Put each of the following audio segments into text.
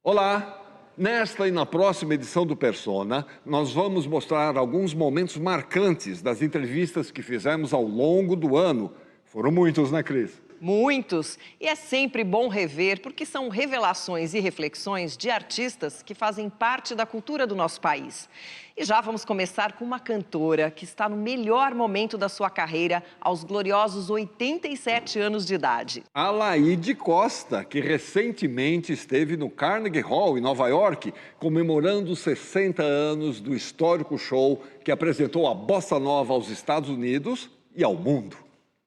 Olá! Nesta e na próxima edição do Persona, nós vamos mostrar alguns momentos marcantes das entrevistas que fizemos ao longo do ano. Foram muitos, né, Cris? Muitos. E é sempre bom rever, porque são revelações e reflexões de artistas que fazem parte da cultura do nosso país. E já vamos começar com uma cantora que está no melhor momento da sua carreira, aos gloriosos 87 anos de idade. Alaide Costa, que recentemente esteve no Carnegie Hall, em Nova York, comemorando os 60 anos do histórico show que apresentou a bossa nova aos Estados Unidos e ao mundo.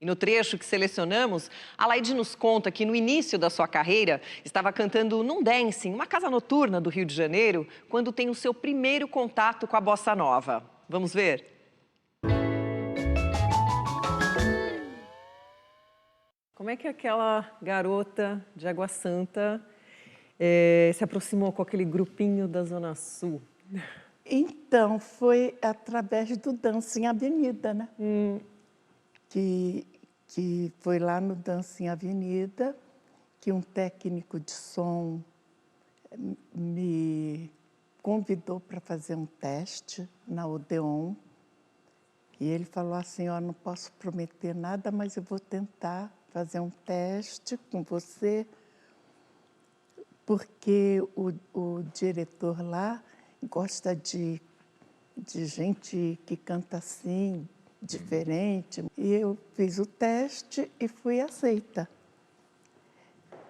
E no trecho que selecionamos, a Laide nos conta que no início da sua carreira estava cantando num dancing, uma casa noturna do Rio de Janeiro, quando tem o seu primeiro contato com a bossa nova. Vamos ver? Como é que aquela garota de Água Santa se aproximou com aquele grupinho da Zona Sul? Então, foi através do Dancing Avenida, né? Que foi lá no Dancing Avenida que um técnico de som me convidou para fazer um teste na Odeon. E ele falou assim, ó, não posso prometer nada, mas eu vou tentar fazer um teste com você, porque o diretor lá gosta de gente que canta assim, diferente. E eu fiz o teste e fui aceita.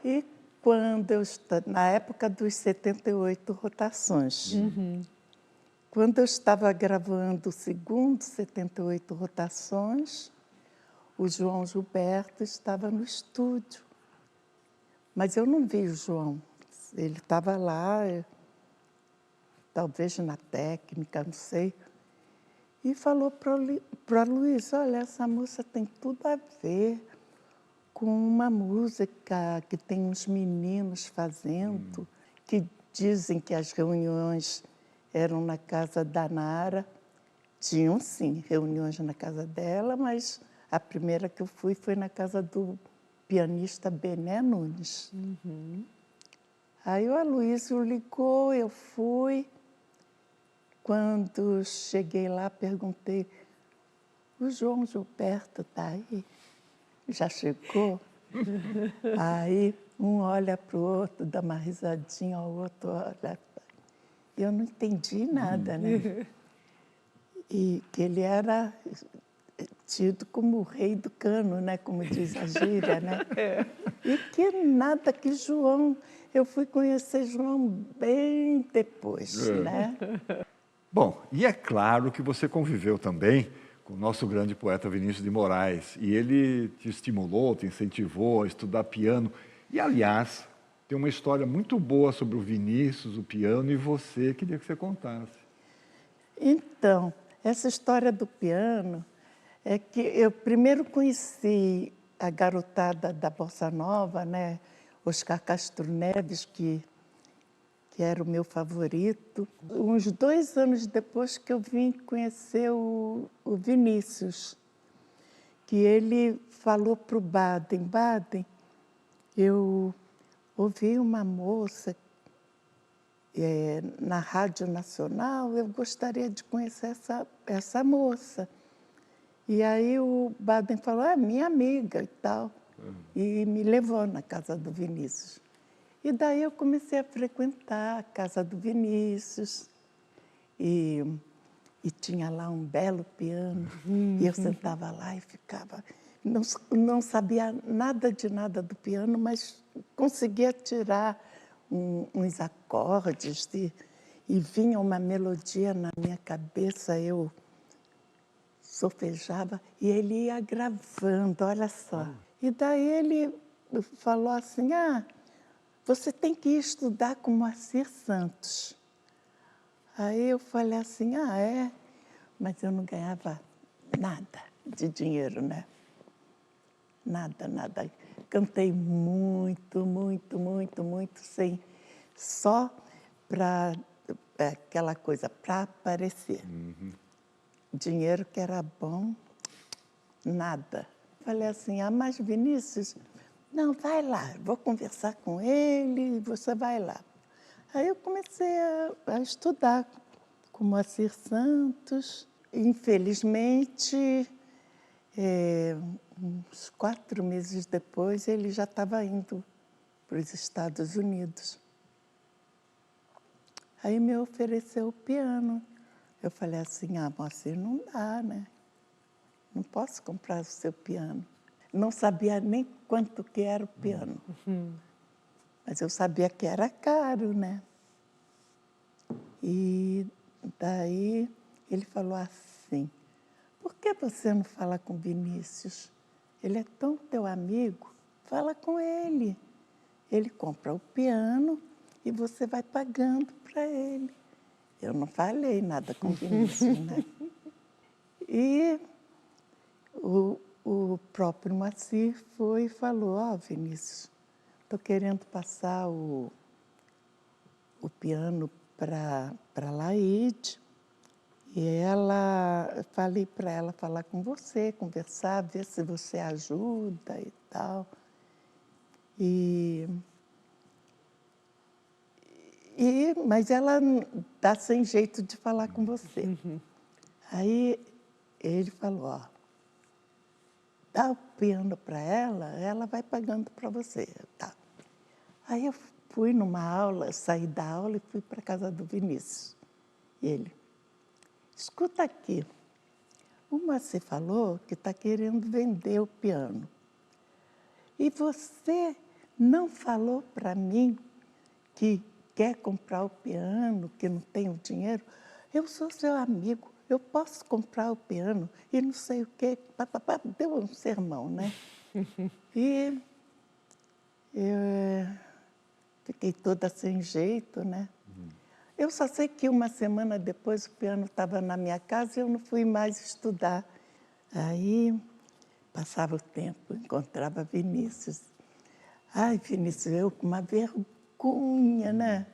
E quando eu estava, na época dos 78 rotações, quando eu estava gravando o segundo 78 rotações, o João Gilberto estava no estúdio. Mas eu não vi o João. Ele estava lá, talvez na técnica, não sei. E falou para Luiz, olha, essa moça tem tudo a ver com uma música que tem uns meninos fazendo, que dizem que as reuniões eram na casa da Nara. Tinham, sim, reuniões na casa dela, mas a primeira que eu fui foi na casa do pianista Bené Nunes. Aí o Aloysio ligou, eu fui. Quando cheguei lá, perguntei, o João Gilberto está aí? Já chegou? Aí um olha para o outro, dá uma risadinha, o outro olha. Eu não entendi nada, né? E que ele era tido como o rei do cano, né? Como diz a gíria, né? E que nada, que João... Eu fui conhecer João bem depois, né? Bom, e é claro que você conviveu também com o nosso grande poeta Vinícius de Moraes. E ele te estimulou, te incentivou a estudar piano. E, aliás, tem uma história muito boa sobre o Vinícius, o piano e você. Queria que você contasse. Então, essa história do piano é que eu primeiro conheci a garotada da Bossa Nova, né? Oscar Castro Neves, que era o meu favorito. Uns 2 anos depois que eu vim conhecer o Vinícius, que ele falou para o Baden, Baden, eu ouvi uma moça na Rádio Nacional, eu gostaria de conhecer essa moça. E aí o Baden falou, é minha amiga e tal, e me levou na casa do Vinícius. E daí eu comecei a frequentar a casa do Vinícius e tinha lá um belo piano. E eu sentava lá e ficava... Não sabia nada de nada do piano, mas conseguia tirar uns acordes e vinha uma melodia na minha cabeça, eu solfejava e ele ia gravando, olha só. E daí ele falou assim, você tem que estudar com Moacir Santos. Aí eu falei assim, é? Mas eu não ganhava nada de dinheiro, né? Nada, nada. Cantei muito, muito, muito, muito, sem... Só para aquela coisa, para aparecer. Dinheiro que era bom, nada. Falei assim, mas Vinícius... Não, vai lá, vou conversar com ele e você vai lá. Aí eu comecei a estudar com Moacir Santos. Infelizmente, uns 4 meses depois, ele já estava indo para os Estados Unidos. Aí me ofereceu o piano. Eu falei assim, Moacir, não dá, né? Não posso comprar o seu piano. Não sabia nem quanto que era o piano. Mas eu sabia que era caro, né? E daí ele falou assim, por que você não fala com Vinícius? Ele é tão teu amigo, fala com ele. Ele compra o piano e você vai pagando para ele. Eu não falei nada com Vinícius, né? E o próprio Moacir foi e falou, Vinícius, estou querendo passar o piano para Laíde. E falei para ela falar com você, conversar, ver se você ajuda e tal. Mas ela está sem jeito de falar com você. Aí ele falou, dá o piano para ela vai pagando para você. Tá. Aí eu fui numa aula, saí da aula e fui para a casa do Vinícius. E ele, escuta aqui, o Moacir falou que está querendo vender o piano. E você não falou para mim que quer comprar o piano, que não tem o dinheiro? Eu sou seu amigo, eu posso comprar o piano e não sei o quê. Deu um sermão, né? E eu fiquei toda sem jeito, né? Eu só sei que uma semana depois o piano estava na minha casa e eu não fui mais estudar. Aí passava o tempo, encontrava Vinícius. Ai, Vinícius, eu com uma vergonha, né?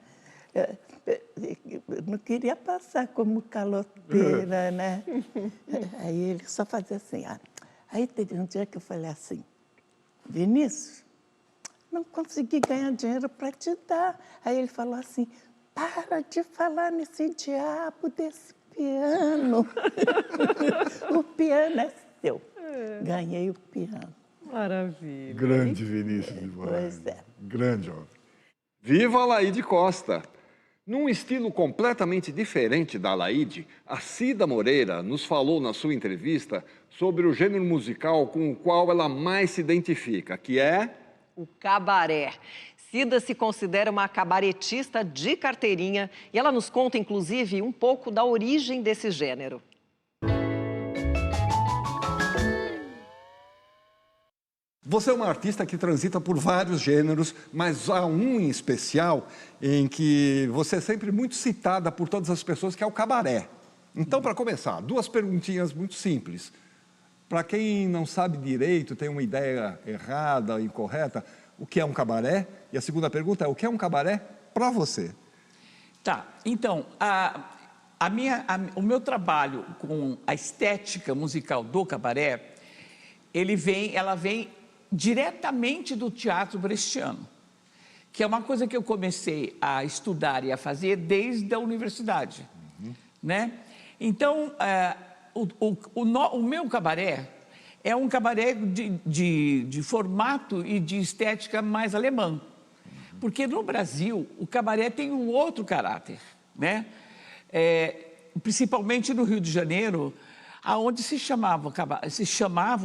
Eu não queria passar como caloteira, né? Aí ele só fazia assim. Aí teve um dia que eu falei assim, Vinícius, não consegui ganhar dinheiro para te dar. Aí ele falou assim, para de falar nesse diabo desse piano. O piano é seu. Ganhei o piano. Maravilha. Grande Vinícius de Moraes. Pois é. Grande homem. Viva a Laíde Costa! Num estilo completamente diferente da Laíde, a Cida Moreira nos falou na sua entrevista sobre o gênero musical com o qual ela mais se identifica, que é... o cabaré. Cida se considera uma cabaretista de carteirinha e ela nos conta, inclusive, um pouco da origem desse gênero. Você é uma artista que transita por vários gêneros, mas há um em especial em que você é sempre muito citada por todas as pessoas, que é o cabaré. Então, para começar, 2 perguntinhas muito simples. Para quem não sabe direito, tem uma ideia errada, incorreta, o que é um cabaré? E a segunda pergunta é, o que é um cabaré para você? Tá, então, o meu trabalho com a estética musical do cabaré, ela vem diretamente do teatro brechtiano, que é uma coisa que eu comecei a estudar e a fazer desde a universidade, né? Então, o meu cabaré é um cabaré de formato e de estética mais alemã, porque no Brasil o cabaré tem um outro caráter, né? Principalmente no Rio de Janeiro, aonde se chamavam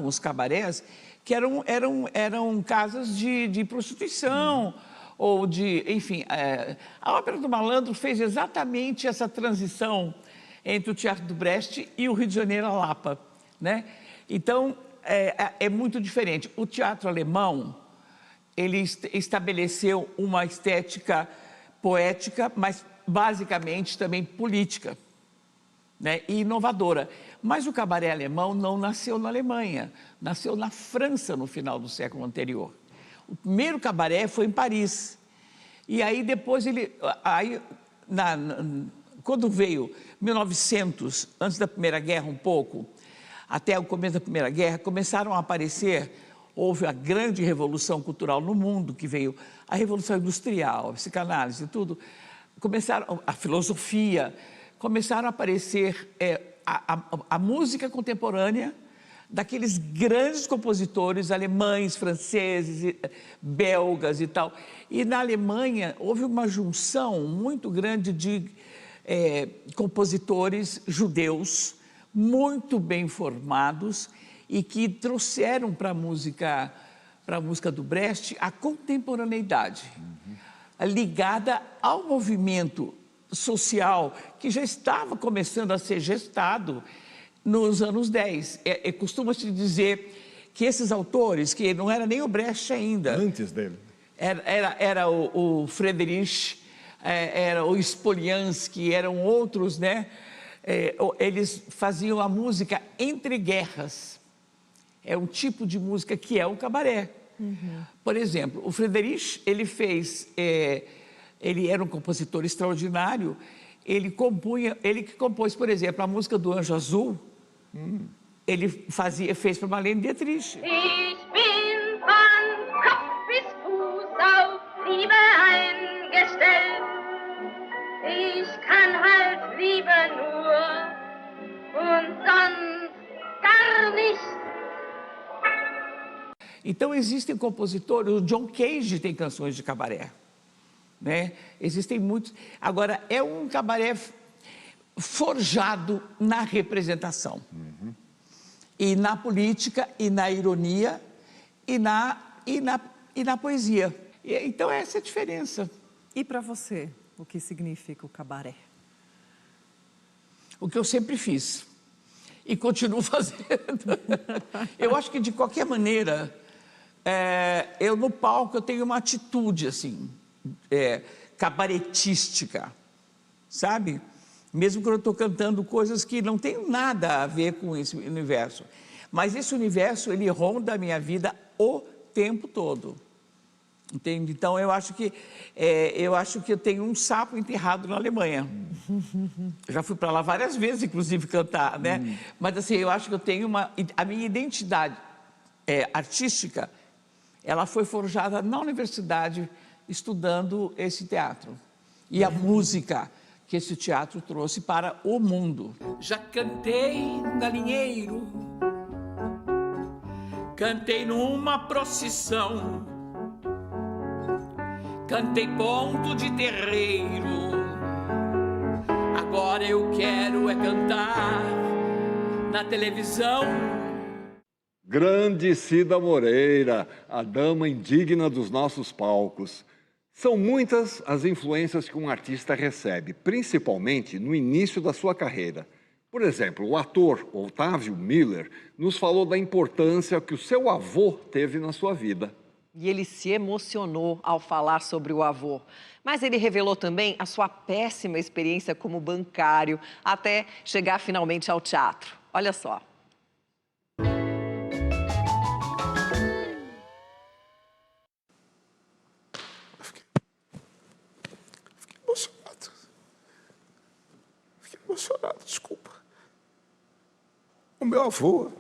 os cabarés, que eram casas de prostituição, ou enfim, a Ópera do Malandro fez exatamente essa transição entre o Teatro do Brecht e o Rio de Janeiro, a Lapa, né? Então, é muito diferente. O teatro alemão, ele estabeleceu uma estética poética, mas basicamente também política, né, e inovadora. Mas o cabaré alemão não nasceu na Alemanha, nasceu na França no final do século anterior. O primeiro cabaré foi em Paris. E aí depois quando veio 1900, antes da Primeira Guerra um pouco, até o começo da Primeira Guerra, começaram a aparecer, houve a grande revolução cultural no mundo, que veio a Revolução Industrial, a psicanálise e tudo. começaram a filosofia, começaram a aparecer a música contemporânea daqueles grandes compositores alemães, franceses, belgas e tal. E na Alemanha houve uma junção muito grande de compositores judeus muito bem formados e que trouxeram para a música do Brecht a contemporaneidade, ligada ao movimento social que já estava começando a ser gestado nos anos 10. Costuma-se dizer que esses autores, que não era nem o Brecht ainda... Antes dele. Era o Friedrich, era o Spoliansky, eram outros, né? Eles faziam a música entre guerras. É um tipo de música que é o cabaré. Por exemplo, o Friedrich, ele era um compositor extraordinário, ele que compôs, por exemplo, a música do Anjo Azul, ele fez para Marlene Dietrich. Ich bin von Kopf bis Fuß auf Liebe eingestellt. Ich kann halt Liebe nur und sonst gar nicht. Então existem compositores, o John Cage tem canções de cabaré, né? Existem muitos. Agora, é um cabaré forjado na representação, e na política, e na ironia, e na poesia. Então essa é a diferença. E para você, o que significa o cabaré? O que eu sempre fiz e continuo fazendo. Eu acho que de qualquer maneira, eu no palco eu tenho uma atitude assim, cabaretística, sabe? Mesmo quando eu estou cantando coisas que não tem nada a ver com esse universo. Mas esse universo, ele ronda a minha vida o tempo todo. Entende? Então, eu acho que eu tenho um sapo enterrado na Alemanha. Eu já fui para lá várias vezes, inclusive, cantar, né? Mas, assim, eu acho que eu tenho a minha identidade artística, ela foi forjada na universidade, estudando esse teatro. E a música que esse teatro trouxe para o mundo. Já cantei num galinheiro, cantei numa procissão, cantei ponto de terreiro. Agora eu quero cantar na televisão. Grande Cida Moreira, a dama indigna dos nossos palcos. São muitas as influências que um artista recebe, principalmente no início da sua carreira. Por exemplo, o ator Otávio Miller nos falou da importância que o seu avô teve na sua vida. E ele se emocionou ao falar sobre o avô. Mas ele revelou também a sua péssima experiência como bancário, até chegar finalmente ao teatro. Olha só. Fiquei emocionado, desculpa. O meu avô,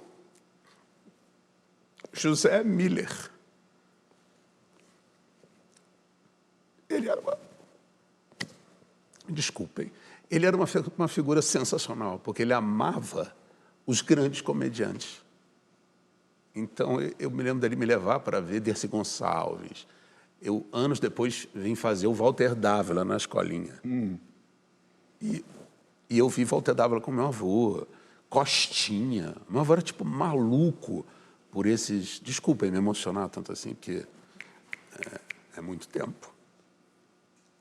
José Miller, ele era Desculpem. Ele era uma figura sensacional, porque ele amava os grandes comediantes. Então, eu me lembro dele me levar para ver Dercy Gonçalves. Eu, anos depois, vim fazer o Walter Dávila na escolinha. E eu vi Walter Dávila com meu avô, Costinha. Meu avô era, tipo, maluco por esses... Desculpem me emocionar tanto assim, porque é muito tempo.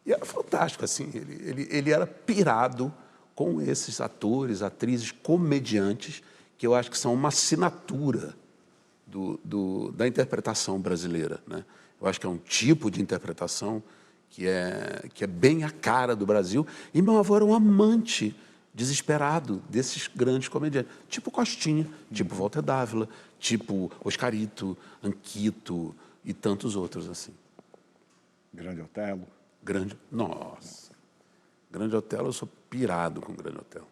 E era fantástico, assim. Ele era pirado com esses atores, atrizes, comediantes, que eu acho que são uma assinatura da interpretação brasileira, né? Eu acho que é um tipo de interpretação que é bem a cara do Brasil. E meu avô era um amante desesperado desses grandes comediantes, tipo Costinha, tipo Walter Dávila, tipo Oscarito, Anquito e tantos outros assim. Grande Otelo. Nossa. Grande Otelo, eu sou pirado com Grande Otelo.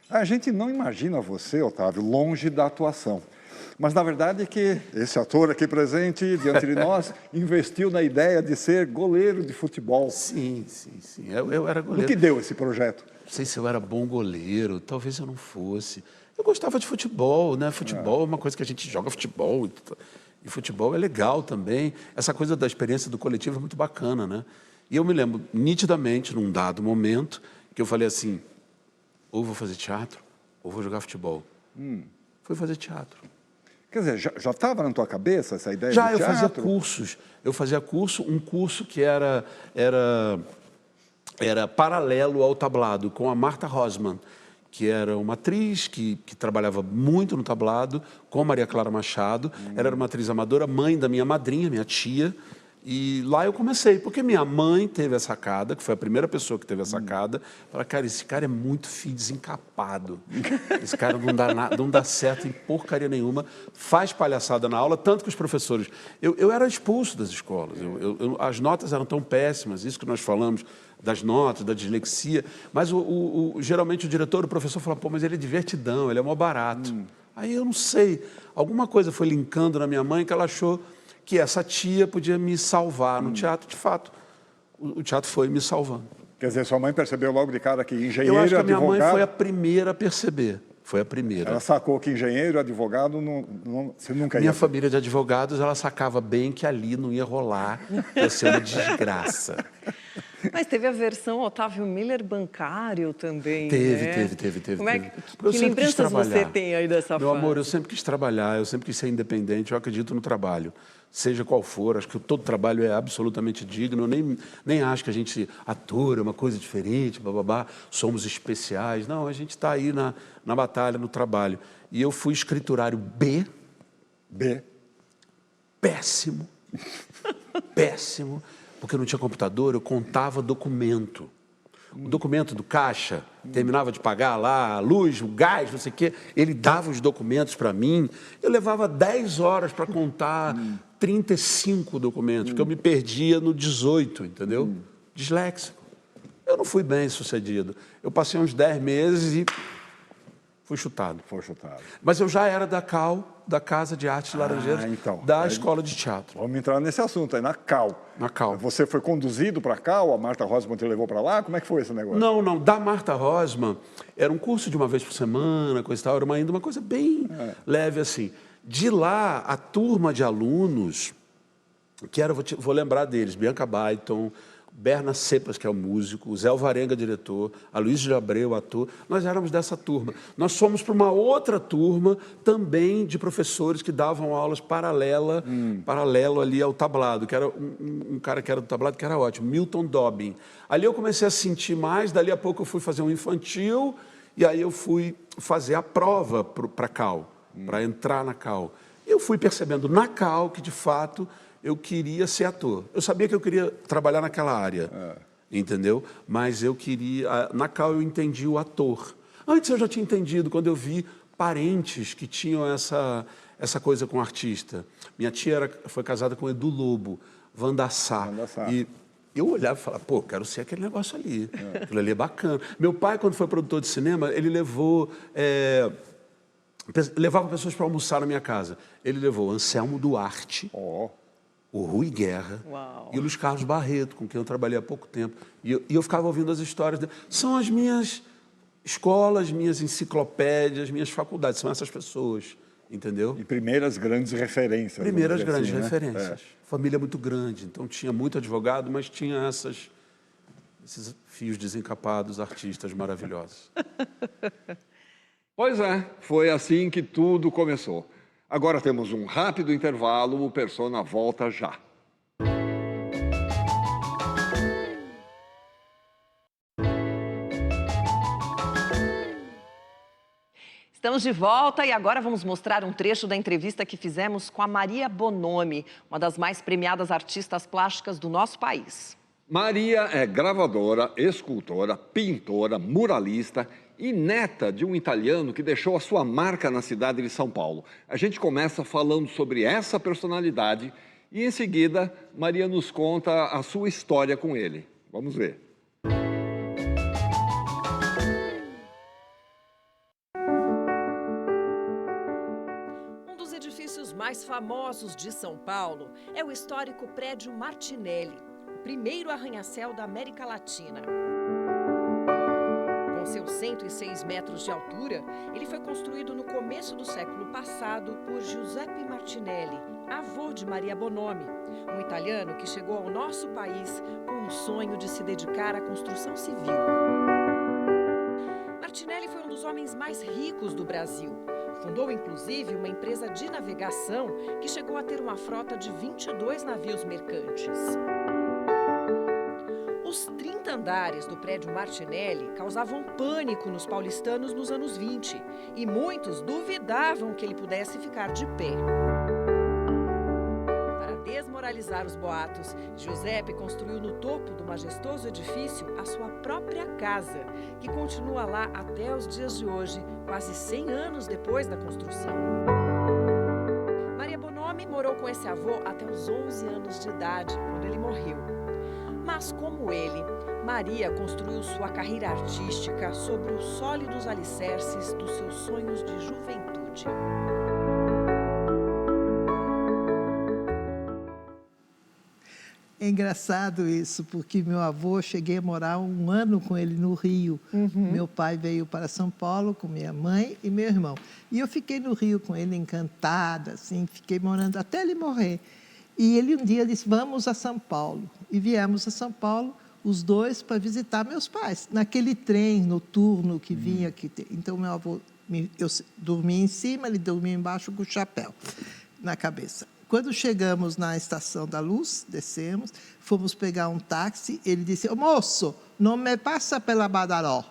A gente não imagina você, Otávio, longe da atuação. Mas, na verdade, é que esse ator aqui presente, diante de nós, investiu na ideia de ser goleiro de futebol. Sim. Eu era O goleiro. que deu esse projeto? Não sei se eu era bom goleiro, talvez eu não fosse. Eu gostava de futebol, né? Futebol é uma coisa que a gente joga futebol. E futebol é legal também. Essa coisa da experiência do coletivo é muito bacana, né? E eu me lembro nitidamente, num dado momento, que eu falei assim, ou vou fazer teatro, ou vou jogar futebol. Fui fazer teatro. Quer dizer, já estava na tua cabeça essa ideia Já, de eu teatro? fazia cursos. Eu fazia um curso que era paralelo ao tablado, com a Martha Rosman, que era uma atriz que trabalhava muito no tablado, com Maria Clara Machado. Ela era uma atriz amadora, mãe da minha madrinha, minha tia. E lá eu comecei, porque minha mãe teve a sacada, que foi a primeira pessoa que teve a sacada. Falei, cara, esse cara é muito filho desencapado. Esse cara não dá certo em porcaria nenhuma, faz palhaçada na aula, tanto que os professores... Eu era expulso das escolas, as notas eram tão péssimas, isso que nós falamos, das notas, da dislexia, mas geralmente o diretor, o professor fala, pô, mas ele é divertidão, ele é mó barato. Aí eu não sei, alguma coisa foi linkando na minha mãe que ela achou que essa tia podia me salvar no teatro. De fato, o teatro foi me salvando. Quer dizer, sua mãe percebeu logo de cara que engenheiro Eu acho e que a minha advogado... mãe foi a primeira a perceber. Foi a primeira. Ela sacou que engenheiro e advogado você nunca ia... Minha família de advogados, ela sacava bem que ali não ia rolar, ia ser uma desgraça. Mas teve a versão Otávio Miller bancário também, Teve. Como é teve. que lembranças você tem aí dessa Meu fase? amor, eu sempre quis trabalhar, eu sempre quis ser independente, eu acredito no trabalho. Seja qual for, acho que todo trabalho é absolutamente digno, eu nem acho que a gente ator é uma coisa diferente, bababá, somos especiais. Não, a gente está aí na batalha, no trabalho. E eu fui escriturário B. Péssimo. Péssimo. Porque eu não tinha computador, eu contava documento. O documento do caixa, terminava de pagar lá a luz, o gás, não sei o quê, ele dava os documentos para mim, eu levava 10 horas para contar 35 documentos, porque eu me perdia no 18, entendeu? Disléxico. Eu não fui bem sucedido. Eu passei uns 10 meses e fui chutado. Foi chutado. Mas eu já era da CAL, da Casa de Artes Laranjeiras, então. da Escola de Teatro. Vamos entrar nesse assunto aí, na CAL. Na CAL. Você foi conduzido para a CAL? A Martha Rosman te levou para lá? Como é que foi esse negócio? Não. Da Martha Rosman, era um curso de uma vez por semana, coisa e tal, era ainda uma coisa bem leve assim. De lá, a turma de alunos, que era, vou lembrar deles, Bianca Baiton, Berna Cepas, que é o músico, o Zé Alvarenga, diretor, a Luiz de Abreu, ator, nós éramos dessa turma. Nós fomos para uma outra turma também de professores que davam aulas paralelo ali ao tablado, que era um cara que era do tablado, que era ótimo, Milton Dobbin. Ali eu comecei a sentir mais, dali a pouco eu fui fazer um infantil, e aí eu fui fazer a prova para a CAL, para entrar na CAL. Eu fui percebendo na CAL que, de fato, eu queria ser ator. Eu sabia que eu queria trabalhar naquela área, entendeu? Mas eu queria... Na CAL eu entendi o ator. Antes eu já tinha entendido, quando eu vi parentes que tinham essa coisa com artista. Minha tia foi casada com Edu Lobo, Wanda Sá. E eu olhava e falava, pô, quero ser aquele negócio ali. Aquilo ali é bacana. Meu pai, quando foi produtor de cinema, ele levava pessoas para almoçar na minha casa. Ele levou Anselmo Duarte, o Rui Guerra e o Luiz Carlos Barreto, com quem eu trabalhei há pouco tempo. E eu ficava ouvindo as histórias dele. São as minhas escolas, minhas enciclopédias, minhas faculdades. São essas pessoas, entendeu? E primeiras grandes referências. Primeiras grandes assim, referências. Né? Família muito grande, então tinha muito advogado, mas tinha esses fios desencapados, artistas maravilhosos. Pois é, foi assim que tudo começou. Agora temos um rápido intervalo, o Persona volta já. Estamos de volta e agora vamos mostrar um trecho da entrevista que fizemos com a Maria Bonomi, uma das mais premiadas artistas plásticas do nosso país. Maria é gravadora, escultora, pintora, muralista e neta de um italiano que deixou a sua marca na cidade de São Paulo. A gente começa falando sobre essa personalidade e, em seguida, Maria nos conta a sua história com ele. Vamos ver. mais famosos de São Paulo é o histórico prédio Martinelli, o primeiro arranha-céu da América Latina. Com seus 106 metros de altura, ele foi construído no começo do século passado por Giuseppe Martinelli, avô de Maria Bonomi, um italiano que chegou ao nosso país com o sonho de se dedicar à construção civil. Martinelli foi um dos homens mais ricos do Brasil. Fundou, inclusive, uma empresa de navegação que chegou a ter uma frota de 22 navios mercantes. Os 30 andares do prédio Martinelli causavam pânico nos paulistanos nos anos 20 e muitos duvidavam que ele pudesse ficar de pé. Para desmoralizar os boatos, Giuseppe construiu no topo do majestoso edifício a sua própria casa, que continua lá até os dias de hoje, quase 100 anos depois da construção. Maria Bonomi morou com esse avô até os 11 anos de idade, quando ele morreu. Mas, como ele, Maria construiu sua carreira artística sobre os sólidos alicerces dos seus sonhos de juventude. É engraçado isso, porque meu avô, cheguei a morar 1 ano com ele no Rio. Meu pai veio para São Paulo com minha mãe e meu irmão. E eu fiquei no Rio com ele, encantada, assim, fiquei morando até ele morrer. E ele um dia disse, vamos a São Paulo. E viemos a São Paulo, os dois, para visitar meus pais. Naquele trem noturno que vinha aqui. Então, meu avô, eu dormia em cima, ele dormia embaixo com o chapéu na cabeça. Quando chegamos na Estação da Luz, descemos, fomos pegar um táxi, ele disse, moço, não me passa pela Badaró,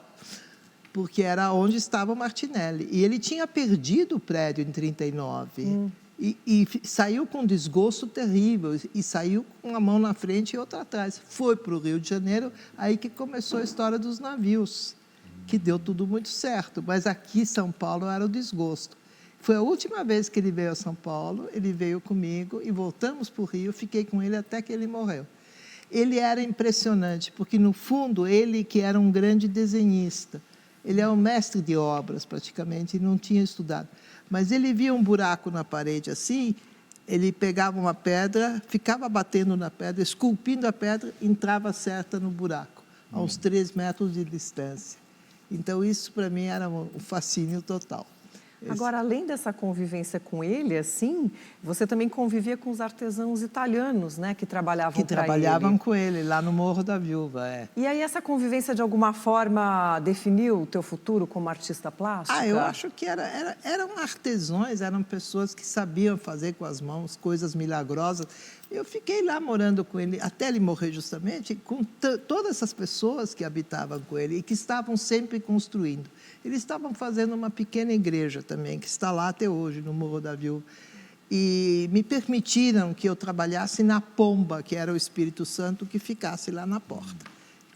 porque era onde estava o Martinelli. E ele tinha perdido o prédio em 1939. E saiu com um desgosto terrível, e saiu com uma mão na frente e outra atrás. Foi para o Rio de Janeiro, aí que começou a história dos navios, que deu tudo muito certo. Mas aqui em São Paulo era o desgosto. Foi a última vez que ele veio a São Paulo, ele veio comigo e voltamos para o Rio, fiquei com ele até que ele morreu. Ele era impressionante, porque, no fundo, ele que era um grande desenhista, ele é um mestre de obras, praticamente, e não tinha estudado. Mas ele via um buraco na parede assim, ele pegava uma pedra, ficava batendo na pedra, esculpindo a pedra, entrava certa no buraco, a uns 3 metros de distância. Então, isso, para mim, era um fascínio total. Agora, além dessa convivência com ele, assim, você também convivia com os artesãos italianos, né, que trabalhavam para ele. Que trabalhavam com ele, lá no Morro da Viúva, E aí, essa convivência, de alguma forma, definiu o teu futuro como artista plástica? Eu acho que eram artesãos, eram pessoas que sabiam fazer com as mãos coisas milagrosas. Eu fiquei lá morando com ele, até ele morrer justamente, com todas essas pessoas que habitavam com ele e que estavam sempre construindo. Eles estavam fazendo uma pequena igreja também, que está lá até hoje, no Morro da Viúva. E me permitiram que eu trabalhasse na pomba, que era o Espírito Santo, que ficasse lá na porta.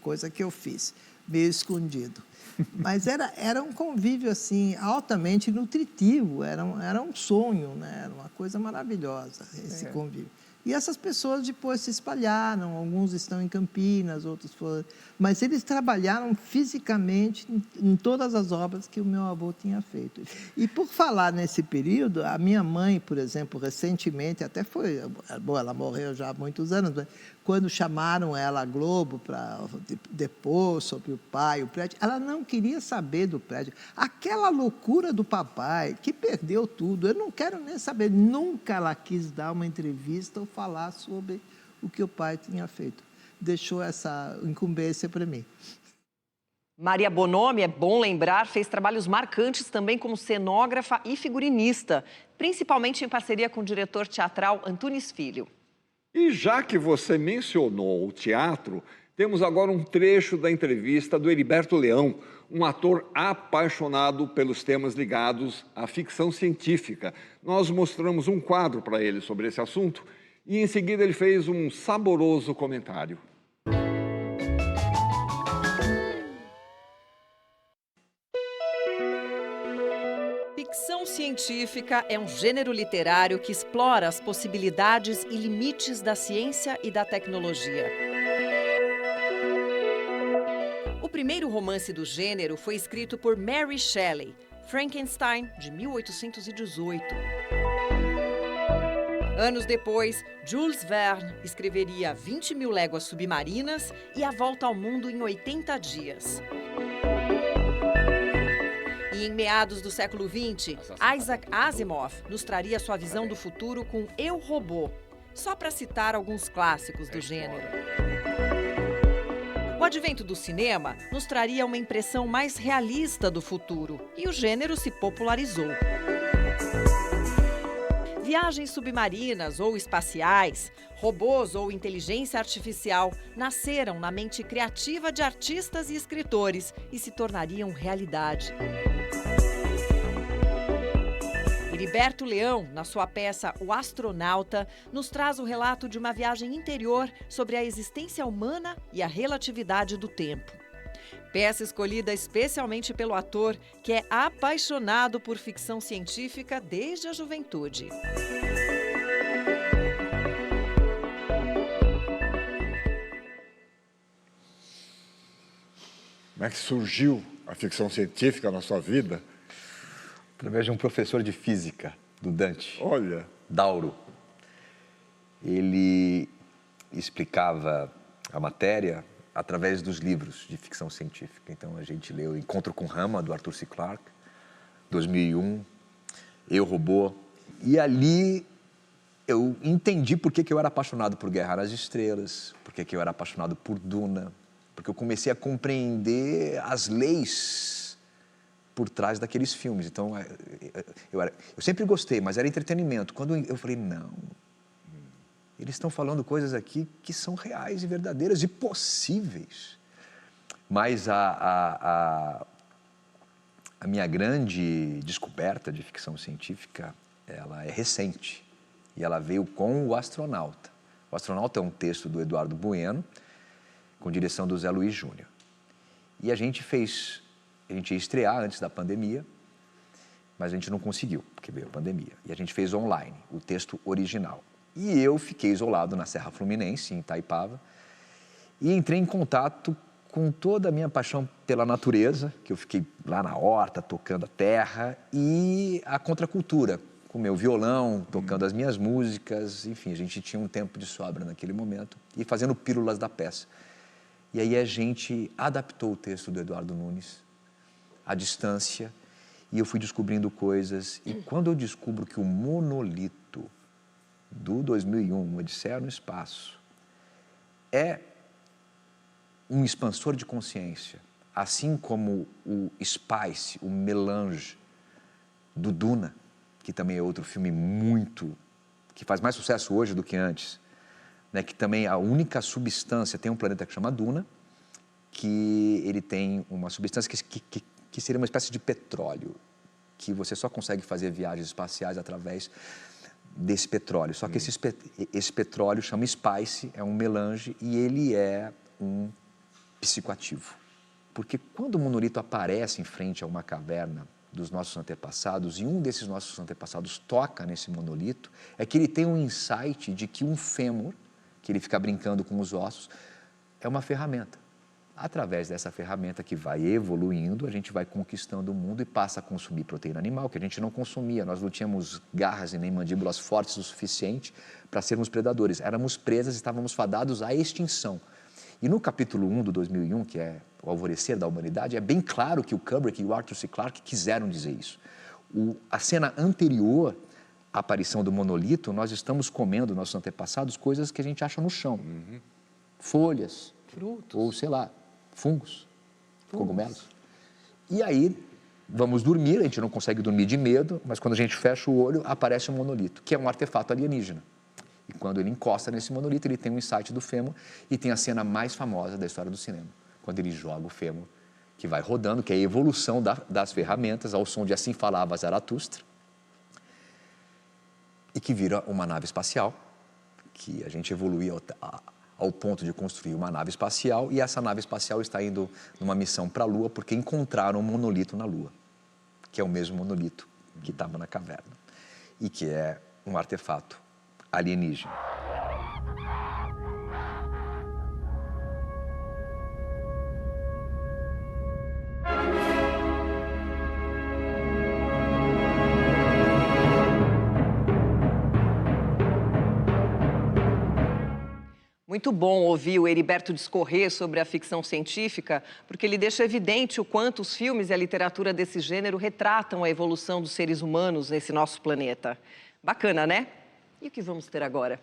Coisa que eu fiz, meio escondido. Mas era um convívio, assim, altamente nutritivo, era um sonho, né? Era uma coisa maravilhosa, esse convívio. E essas pessoas depois se espalharam, alguns estão em Campinas, outros foram... Mas eles trabalharam fisicamente em todas as obras que o meu avô tinha feito. E por falar nesse período, a minha mãe, por exemplo, recentemente, até foi... Bom, ela morreu já há muitos anos, mas quando chamaram ela à Globo para depor sobre o pai, o prédio, ela não queria saber do prédio. Aquela loucura do papai, que perdeu tudo, eu não quero nem saber. Nunca ela quis dar uma entrevista ou falar sobre o que o pai tinha feito. Deixou essa incumbência para mim. Maria Bonomi, é bom lembrar, fez trabalhos marcantes também como cenógrafa e figurinista, principalmente em parceria com o diretor teatral Antunes Filho. E já que você mencionou o teatro, temos agora um trecho da entrevista do Heriberto Leão, um ator apaixonado pelos temas ligados à ficção científica. Nós mostramos um quadro para ele sobre esse assunto e, em seguida, ele fez um saboroso comentário. Ficção científica é um gênero literário que explora as possibilidades e limites da ciência e da tecnologia. O primeiro romance do gênero foi escrito por Mary Shelley, Frankenstein, de 1818. Anos depois, Jules Verne escreveria 20.000 Léguas Submarinas e A Volta ao Mundo em 80 Dias. E em meados do século XX, Isaac Asimov nos traria sua visão do futuro com Eu, Robô, só para citar alguns clássicos do gênero. O advento do cinema nos traria uma impressão mais realista do futuro e o gênero se popularizou. Viagens submarinas ou espaciais, robôs ou inteligência artificial nasceram na mente criativa de artistas e escritores e se tornariam realidade. Heriberto Leão, na sua peça O Astronauta, nos traz o relato de uma viagem interior sobre a existência humana e a relatividade do tempo. Peça escolhida especialmente pelo ator, que é apaixonado por ficção científica desde a juventude. Como é que surgiu a ficção científica na sua vida? Através de um professor de física, do Dante, Olha, Dauro. Ele explicava a matéria através dos livros de ficção científica. Então, a gente leu Encontro com Rama, do Arthur C. Clarke, 2001, Eu, Robô. E ali eu entendi por que eu era apaixonado por Guerra nas Estrelas, por que eu era apaixonado por Duna, porque eu comecei a compreender as leis por trás daqueles filmes. Então, eu sempre gostei, mas era entretenimento. Quando eu falei, não, eles estão falando coisas aqui que são reais e verdadeiras e possíveis. Mas a minha grande descoberta de ficção científica, ela é recente. E ela veio com O Astronauta. O Astronauta é um texto do Eduardo Bueno, com direção do Zé Luiz Júnior. E a gente ia estrear antes da pandemia, mas a gente não conseguiu, porque veio a pandemia. E a gente fez online, o texto original. E eu fiquei isolado na Serra Fluminense, em Itaipava, e entrei em contato com toda a minha paixão pela natureza, que eu fiquei lá na horta, tocando a terra, e a contracultura, com meu violão, tocando as minhas músicas, enfim, a gente tinha um tempo de sobra naquele momento, e fazendo pílulas da peça. E aí a gente adaptou o texto do Eduardo Nunes, à distância, e eu fui descobrindo coisas. E quando eu descubro que o monolito do 2001, Odisseia no Espaço, é um expansor de consciência, assim como o Spice, o Melange do Duna, que também é outro filme que faz mais sucesso hoje do que antes, né, que também a única substância, tem um planeta que chama Duna, que ele tem uma substância que seria uma espécie de petróleo, que você só consegue fazer viagens espaciais através desse petróleo. Só que esse petróleo chama Spice, é um melange, e ele é um psicoativo. Porque quando o monolito aparece em frente a uma caverna dos nossos antepassados, e um desses nossos antepassados toca nesse monolito, é que ele tem um insight de que um fêmur, que ele fica brincando com os ossos, é uma ferramenta. Através dessa ferramenta que vai evoluindo, a gente vai conquistando o mundo e passa a consumir proteína animal, que a gente não consumia. Nós não tínhamos garras e nem mandíbulas fortes o suficiente para sermos predadores. Éramos presas e estávamos fadados à extinção. E no capítulo 1 do 2001, que é o alvorecer da humanidade, é bem claro que o Kubrick e o Arthur C. Clarke quiseram dizer isso. A cena anterior à aparição do monolito, nós estamos comendo, nossos antepassados, coisas que a gente acha no chão. Folhas, frutos, ou sei lá, fungos, cogumelos. E aí, vamos dormir, a gente não consegue dormir de medo, mas quando a gente fecha o olho, aparece um monolito, que é um artefato alienígena. E quando ele encosta nesse monolito, ele tem um insight do fêmur e tem a cena mais famosa da história do cinema, quando ele joga o fêmur, que vai rodando, que é a evolução das ferramentas, ao som de Assim Falava Zaratustra, e que vira uma nave espacial, que a gente evolui ao ponto de construir uma nave espacial, e essa nave espacial está indo numa missão para a Lua porque encontraram um monolito na Lua, que é o mesmo monolito que estava na caverna, e que é um artefato alienígena. Muito bom ouvir o Heriberto discorrer sobre a ficção científica, porque ele deixa evidente o quanto os filmes e a literatura desse gênero retratam a evolução dos seres humanos nesse nosso planeta. Bacana, né? E o que vamos ter agora?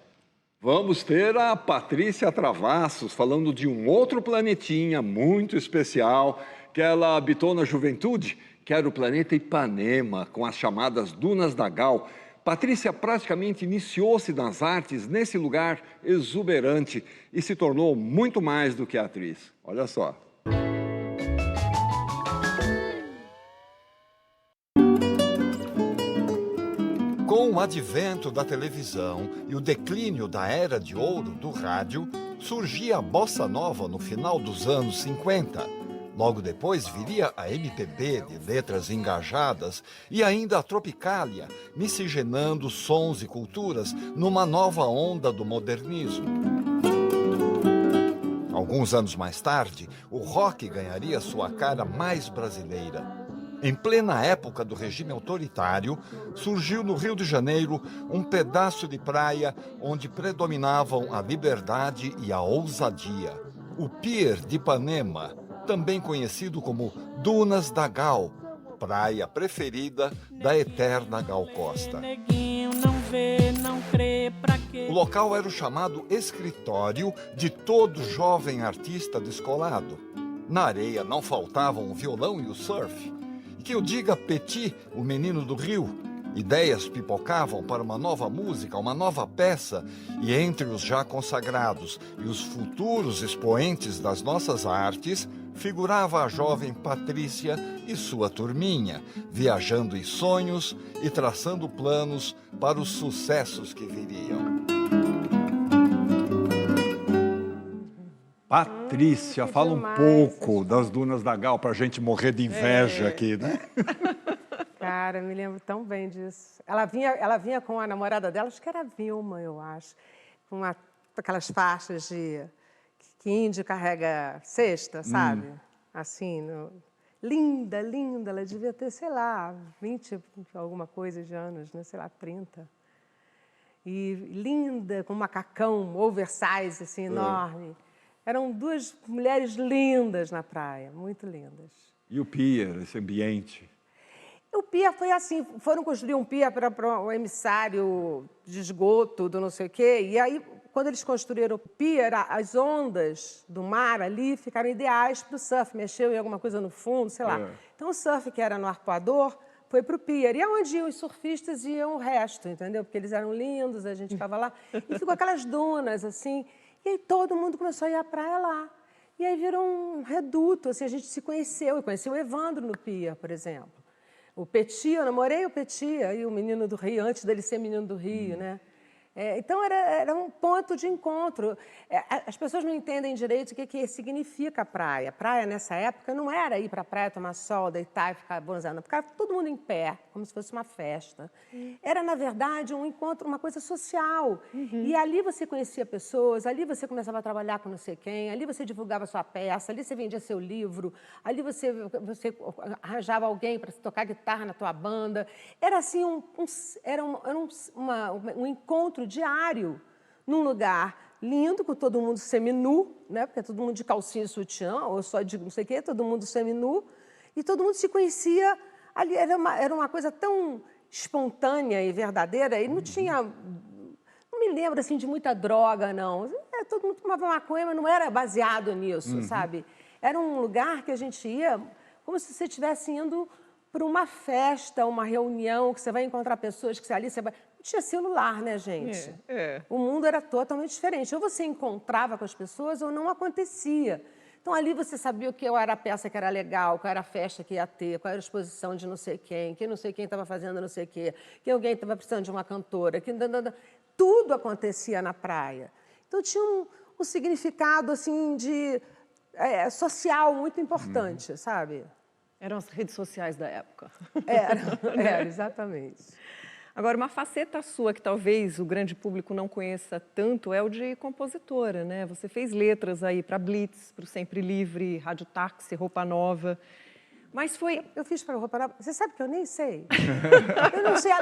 Vamos ter a Patrícia Travassos falando de um outro planetinha muito especial que ela habitou na juventude, que era o planeta Ipanema, com as chamadas Dunas da Gal. Patrícia praticamente iniciou-se nas artes nesse lugar exuberante e se tornou muito mais do que atriz. Olha só. Com o advento da televisão e o declínio da era de ouro do rádio, surgia a bossa nova no final dos anos 50. Logo depois viria a MPB de letras engajadas e ainda a Tropicália, miscigenando sons e culturas numa nova onda do modernismo. Alguns anos mais tarde, o rock ganharia sua cara mais brasileira. Em plena época do regime autoritário, surgiu no Rio de Janeiro um pedaço de praia onde predominavam a liberdade e a ousadia. O Pier de Ipanema, também conhecido como Dunas da Gal, praia preferida da eterna Gal Costa. O local era o chamado escritório de todo jovem artista descolado. Na areia não faltavam o violão e o surf. E que eu diga Petit, o menino do Rio, ideias pipocavam para uma nova música, uma nova peça, e entre os já consagrados e os futuros expoentes das nossas artes, figurava a jovem Patrícia e sua turminha, viajando em sonhos e traçando planos para os sucessos que viriam. Patrícia, fala um pouco das Dunas da Gal para a gente morrer de inveja aqui, né? Cara, me lembro tão bem disso. Ela vinha com a namorada dela, acho que era a Vilma, eu acho, com aquelas faixas de que índio carrega cesta, sabe? Assim, linda, linda. Ela devia ter, sei lá, 20 alguma coisa de anos, né? Sei lá, 30. E linda, com um macacão oversize, assim, enorme. Eram duas mulheres lindas na praia, muito lindas. E o pier, esse ambiente? O pier foi assim, foram construir um pier para o emissário de esgoto do não sei o quê, e aí, quando eles construíram o pier, as ondas do mar ali ficaram ideais para o surf, mexeu em alguma coisa no fundo, sei lá. Então, o surf, que era no arpoador, foi para o pier, e é onde iam os surfistas iam o resto, entendeu? Porque eles eram lindos, a gente ficava lá, e ficou aquelas dunas, assim, e aí todo mundo começou a ir à praia lá. E aí virou um reduto, assim, a gente se conheceu, eu conheci o Evandro no pier, por exemplo. O Petit, eu namorei o Petit, aí o menino do Rio, antes dele ser menino do Rio, né? Então, era um ponto de encontro. As pessoas não entendem direito o que significa a praia. Praia, nessa época, não era ir para a praia, tomar sol, deitar e ficar bonzando. Ficava todo mundo em pé, como se fosse uma festa. Era, na verdade, um encontro, uma coisa social. E ali você conhecia pessoas, ali você começava a trabalhar com não sei quem, ali você divulgava sua peça, ali você vendia seu livro, ali você arranjava alguém para tocar guitarra na tua banda. Era, assim, um encontro diário, num lugar lindo, com todo mundo seminu, né? Porque todo mundo de calcinha e sutiã, ou só de não sei o quê, todo mundo seminu, e todo mundo se conhecia ali. Era uma coisa tão espontânea e verdadeira, e não tinha... Não me lembro, assim, de muita droga, não. Todo mundo tomava maconha, mas não era baseado nisso, sabe? Era um lugar que a gente ia como se você estivesse indo para uma festa, uma reunião, que você vai encontrar pessoas que ali você vai... Não tinha celular, né, gente? O mundo era totalmente diferente. Ou você encontrava com as pessoas ou não acontecia. Então, ali você sabia o que era a peça que era legal, qual era a festa que ia ter, qual era a exposição de não sei quem, que não sei quem estava fazendo não sei o quê, que alguém estava precisando de uma cantora. Tudo acontecia na praia. Então, tinha um significado, assim, social muito importante, sabe? Eram as redes sociais da época. Era, exatamente. Agora, uma faceta sua que talvez o grande público não conheça tanto é o de compositora, né? Você fez letras aí para Blitz, para o Sempre Livre, Rádio Táxi, Roupa Nova. Mas foi... Eu fiz para Roupa Nova. Você sabe que eu nem sei. Eu não sei.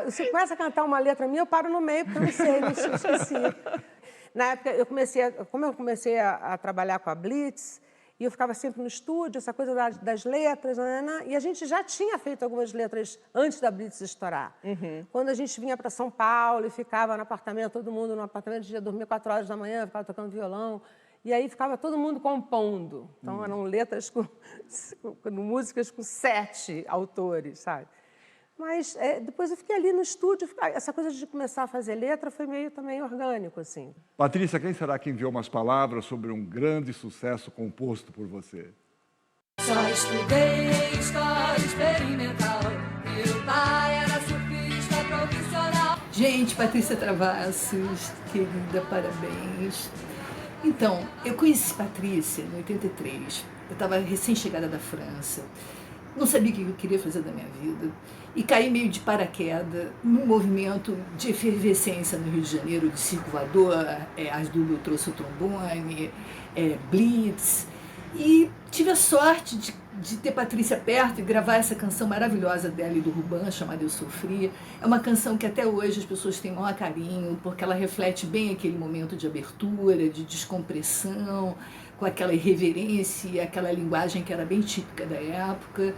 Você começa a cantar uma letra minha, eu paro no meio, porque eu não sei, eu esqueci. Na época, como eu comecei a trabalhar com a Blitz, e eu ficava sempre no estúdio, essa coisa das letras, e a gente já tinha feito algumas letras antes da Blitz estourar. Quando a gente vinha para São Paulo e ficava no apartamento, todo mundo no apartamento, a gente ia dormir 4 horas da manhã, ficava tocando violão, e aí ficava todo mundo compondo. Então, eram letras músicas com 7 autores, sabe? Mas depois eu fiquei ali no estúdio, essa coisa de começar a fazer letra foi meio também orgânico, assim. Patrícia, quem será que enviou umas palavras sobre um grande sucesso composto por você? Só estudei em escola experimental. Meu pai era surfista profissional. Gente, Patrícia Travassos, querida, parabéns. Então, eu conheci Patrícia em 83. Eu estava recém-chegada da França. Não sabia o que eu queria fazer da minha vida. E caí meio de paraquedas num movimento de efervescência no Rio de Janeiro, de circo voador, as Dúlio trouxe o trombone, Blitz. E tive a sorte de ter Patrícia perto e gravar essa canção maravilhosa dela e do Ruban, chamada Eu Sofri. É uma canção que até hoje as pessoas têm maior carinho, porque ela reflete bem aquele momento de abertura, de descompressão, com aquela irreverência, aquela linguagem que era bem típica da época.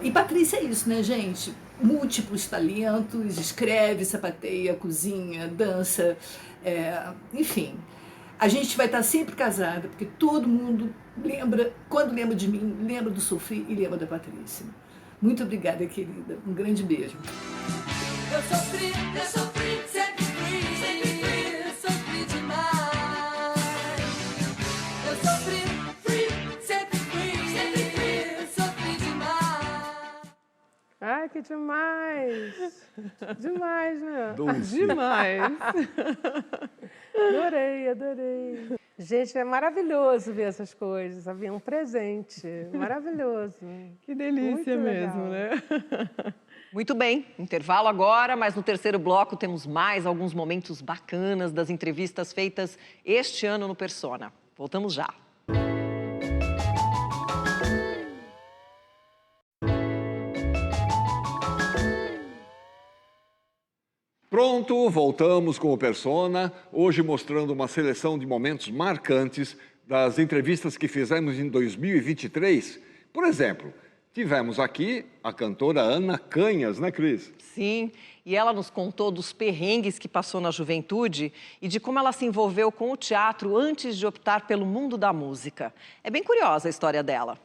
E Patrícia é isso, né, gente? Múltiplos talentos, escreve, sapateia, cozinha, dança, enfim. A gente vai estar sempre casada, porque todo mundo lembra, quando lembra de mim, lembra do Sofri e lembra da Patrícia. Muito obrigada, querida. Um grande beijo. Eu sofri, sempre fui, sofri demais. Eu sofri, sempre fui, sofri demais. Ai, que demais! Demais, né? Doce. Demais! Adorei. Gente, é maravilhoso ver essas coisas, sabe? É um presente maravilhoso. Que delícia Muito mesmo, legal. né? Muito bem, intervalo agora, mas no terceiro bloco temos mais alguns momentos bacanas das entrevistas feitas este ano no Persona. Voltamos já. Pronto, voltamos com o Persona, hoje mostrando uma seleção de momentos marcantes das entrevistas que fizemos em 2023. Por exemplo, tivemos aqui a cantora Ana Canhas, né, Cris? Sim, e ela nos contou dos perrengues que passou na juventude e de como ela se envolveu com o teatro antes de optar pelo mundo da música. É bem curiosa a história dela.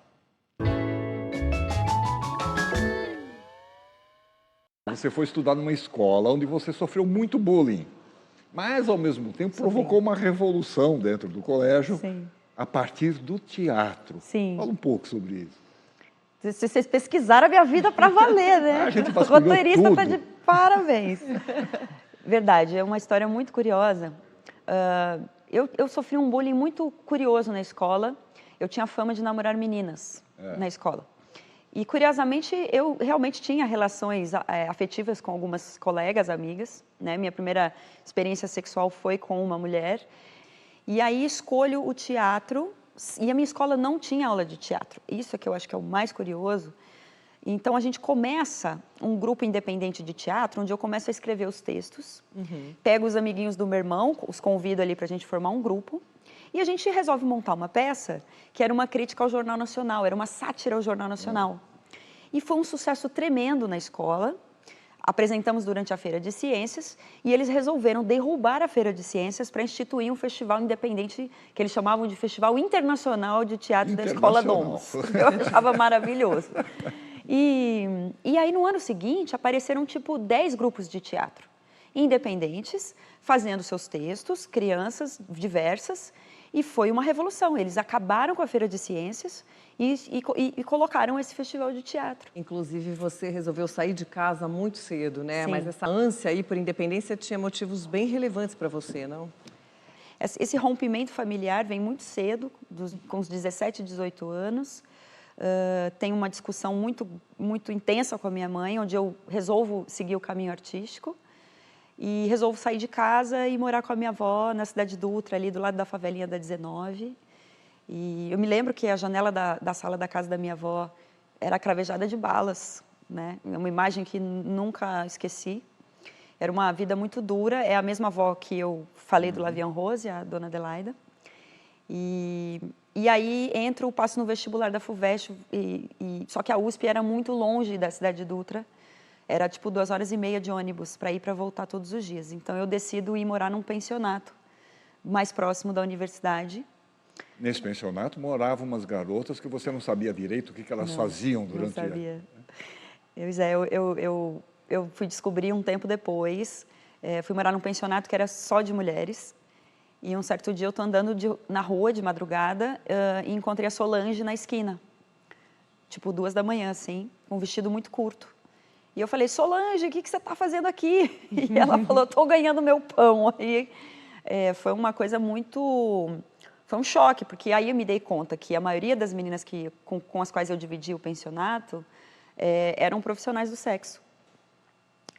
Você foi estudar numa escola onde você sofreu muito bullying, mas, ao mesmo tempo, provocou uma revolução dentro do colégio. Sim. A partir do teatro. Sim. Fala um pouco sobre isso. Vocês pesquisaram a minha vida para valer, né? A gente O vasculhou roteirista está tudo. de parabéns. Verdade, é uma história muito curiosa. Eu sofri um bullying muito curioso na escola. Eu tinha fama de namorar meninas na escola. E, curiosamente, eu realmente tinha relações afetivas com algumas colegas, amigas, né? Minha primeira experiência sexual foi com uma mulher. E aí escolho o teatro, e a minha escola não tinha aula de teatro. Isso é que eu acho que é o mais curioso. Então, a gente começa um grupo independente de teatro, onde eu começo a escrever os textos, pego os amiguinhos do meu irmão, os convido ali para a gente formar um grupo, e a gente resolve montar uma peça que era uma crítica ao Jornal Nacional, era uma sátira ao Jornal Nacional. E foi um sucesso tremendo na escola. Apresentamos durante a Feira de Ciências e eles resolveram derrubar a Feira de Ciências para instituir um festival independente que eles chamavam de Festival Internacional de Teatro da Escola Dons. Eu achava maravilhoso. E aí, no ano seguinte, apareceram tipo 10 grupos de teatro independentes, fazendo seus textos, crianças diversas, e foi uma revolução. Eles acabaram com a Feira de Ciências e colocaram esse festival de teatro. Inclusive, você resolveu sair de casa muito cedo, né? Sim. Mas essa ânsia aí por independência tinha motivos bem relevantes para você, não? Esse rompimento familiar vem muito cedo, com os 17, 18 anos. Tenho uma discussão muito intensa com a minha mãe, onde eu resolvo seguir o caminho artístico. E resolvo sair de casa e morar com a minha avó na cidade Dutra, ali do lado da favelinha da 19. E eu me lembro que a janela da sala da casa da minha avó era cravejada de balas, né? É uma imagem que nunca esqueci. Era uma vida muito dura. É a mesma avó que eu falei do Lavian Rose, a dona Adelaida. E aí passo no vestibular da FUVEST, só que a USP era muito longe da cidade de Dutra. Era tipo 2h30 de ônibus para ir e para voltar todos os dias. Então eu decido ir morar num pensionato mais próximo da universidade. Nesse pensionato moravam umas garotas que você não sabia direito o que elas faziam durante Não sabia. Eu fui descobrir um tempo depois. Fui morar num pensionato que era só de mulheres. E um certo dia eu estou andando na rua de madrugada e encontrei a Solange na esquina. Tipo 2h, assim, com um vestido muito curto. E eu falei, Solange, o que você está fazendo aqui? E ela falou, estou ganhando meu pão. E foi uma coisa muito... Foi um choque, porque aí eu me dei conta que a maioria das meninas com as quais eu dividi o pensionato eram profissionais do sexo.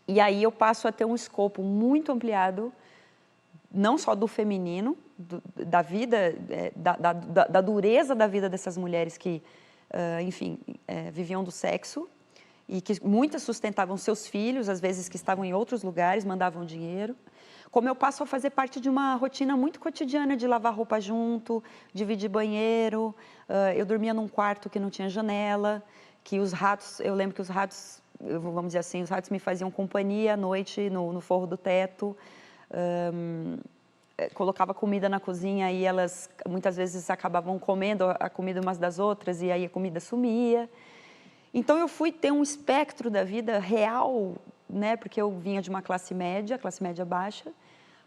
E aí eu passo a ter um escopo muito ampliado, não só do feminino, da vida, da dureza da vida dessas mulheres que, enfim, viviam do sexo e que muitas sustentavam seus filhos, às vezes que estavam em outros lugares, mandavam dinheiro. Como eu passo a fazer parte de uma rotina muito cotidiana de lavar roupa junto, dividir banheiro. Eu dormia num quarto que não tinha janela, que os ratos, eu lembro que os ratos, vamos dizer assim, os ratos me faziam companhia à noite no forro do teto. Colocava comida na cozinha e elas muitas vezes acabavam comendo a comida umas das outras e aí a comida sumia. Então eu fui ter um espectro da vida real, né, porque eu vinha de uma classe média baixa,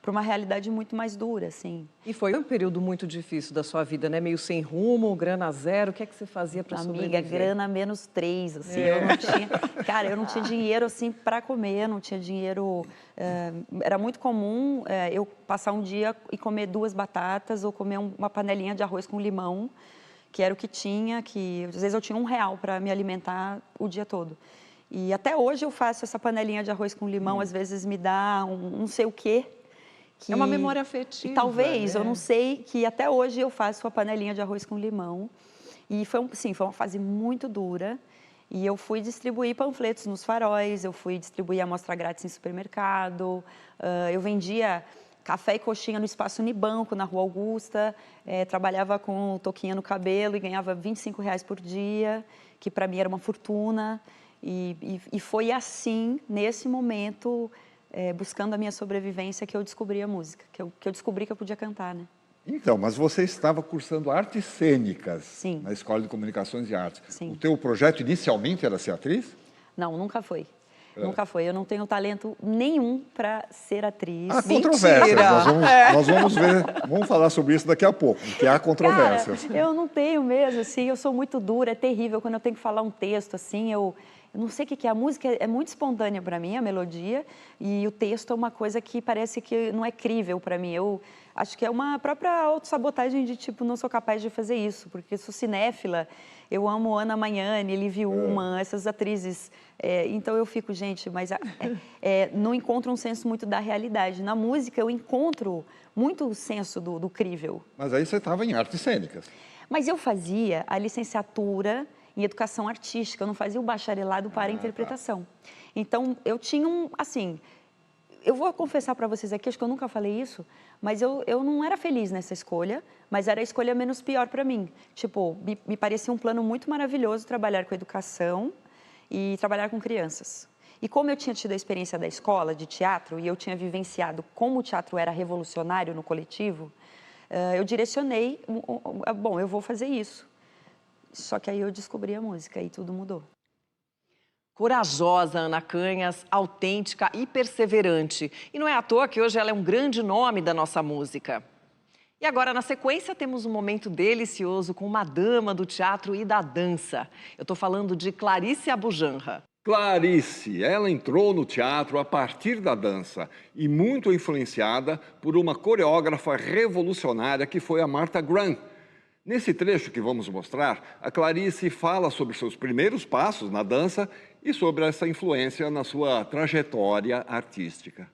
para uma realidade muito mais dura, assim. E foi um período muito difícil da sua vida, né? Meio sem rumo, grana zero. O que é que você fazia para sobreviver? Amiga, grana -3, assim. Eu não tinha, cara, eu não tinha dinheiro, assim, para comer, não tinha dinheiro... era muito comum eu passar um dia e comer 2 batatas ou comer uma panelinha de arroz com limão, que era o que tinha, que às vezes eu tinha R$1 para me alimentar o dia todo. E até hoje eu faço essa panelinha de arroz com limão, às vezes me dá um não sei o quê. É uma memória afetiva. E talvez, né? eu não sei, que até hoje eu faço a panelinha de arroz com limão. E foi uma fase muito dura. E eu fui distribuir panfletos nos faróis, eu fui distribuir amostra grátis em supermercado, eu vendia café e coxinha no Espaço Unibanco, na Rua Augusta, trabalhava com touquinha no cabelo e ganhava R$25 por dia, que para mim era uma fortuna. E foi assim, nesse momento, buscando a minha sobrevivência, que eu descobri a música, que eu descobri que eu podia cantar, né? Então, mas você estava cursando artes cênicas. Sim. Na Escola de Comunicações e Artes. Sim. O teu projeto inicialmente era ser atriz? Não, nunca foi. Nunca foi. Eu não tenho talento nenhum para ser atriz. Há controvérsias. Nós vamos ver, vamos falar sobre isso daqui a pouco, porque há controvérsias. Cara, eu não tenho mesmo, assim, eu sou muito dura, é terrível quando eu tenho que falar um texto, assim, eu não sei o que é. A música é muito espontânea para mim, a melodia, e o texto é uma coisa que parece que não é crível para mim. Eu acho que é uma própria autossabotagem de, tipo, não sou capaz de fazer isso, porque sou cinéfila, eu amo Ana Magnani, Liv Ullmann, essas atrizes. Então eu fico, gente, mas não encontro um senso muito da realidade. Na música eu encontro muito o senso do crível. Mas aí você estava em artes cênicas. Mas eu fazia a licenciatura em educação artística, eu não fazia o bacharelado para interpretação. Então eu tinha assim... Eu vou confessar para vocês aqui, acho que eu nunca falei isso, mas eu não era feliz nessa escolha, mas era a escolha menos pior para mim. Tipo, me parecia um plano muito maravilhoso trabalhar com educação e trabalhar com crianças. E como eu tinha tido a experiência da escola, de teatro, e eu tinha vivenciado como o teatro era revolucionário no coletivo, eu direcionei, bom, eu vou fazer isso. Só que aí eu descobri a música e tudo mudou. Corajosa, Ana Canhas, autêntica e perseverante. E não é à toa que hoje ela é um grande nome da nossa música. E agora, na sequência, temos um momento delicioso com uma dama do teatro e da dança. Eu estou falando de Clarice Abujamra. Clarice, ela entrou no teatro a partir da dança e muito influenciada por uma coreógrafa revolucionária que foi a Martha Graham. Nesse trecho que vamos mostrar, a Clarice fala sobre seus primeiros passos na dança e sobre essa influência na sua trajetória artística.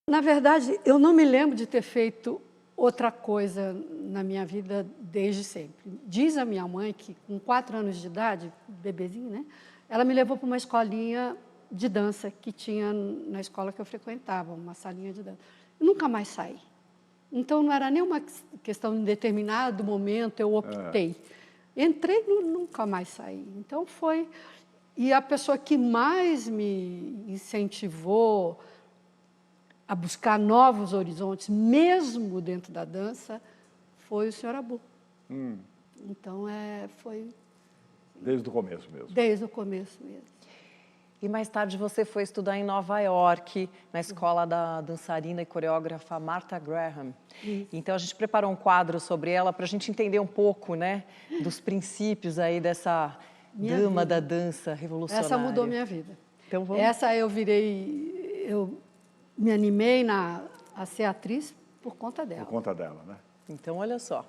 Na verdade, eu não me lembro de ter feito outra coisa na minha vida desde sempre. Diz a minha mãe que com 4 anos de idade, bebezinho, né? ela me levou para uma escolinha de dança que tinha na escola que eu frequentava, uma salinha de dança. Eu nunca mais saí. Então, não era nem uma questão de determinado momento, eu optei. Entrei e nunca mais saí. Então, foi... E a pessoa que mais me incentivou a buscar novos horizontes, mesmo dentro da dança, foi o Sr. Abu. Então, foi... Desde o começo mesmo. Desde o começo mesmo. E mais tarde você foi estudar em Nova York, na escola da dançarina e coreógrafa Martha Graham. Isso. Então a gente preparou um quadro sobre ela para a gente entender um pouco, né, dos princípios aí dessa dama da dança revolucionária. Essa mudou minha vida. Então vamos. Essa eu me animei a ser atriz por conta dela. Por conta dela, né? Então olha só.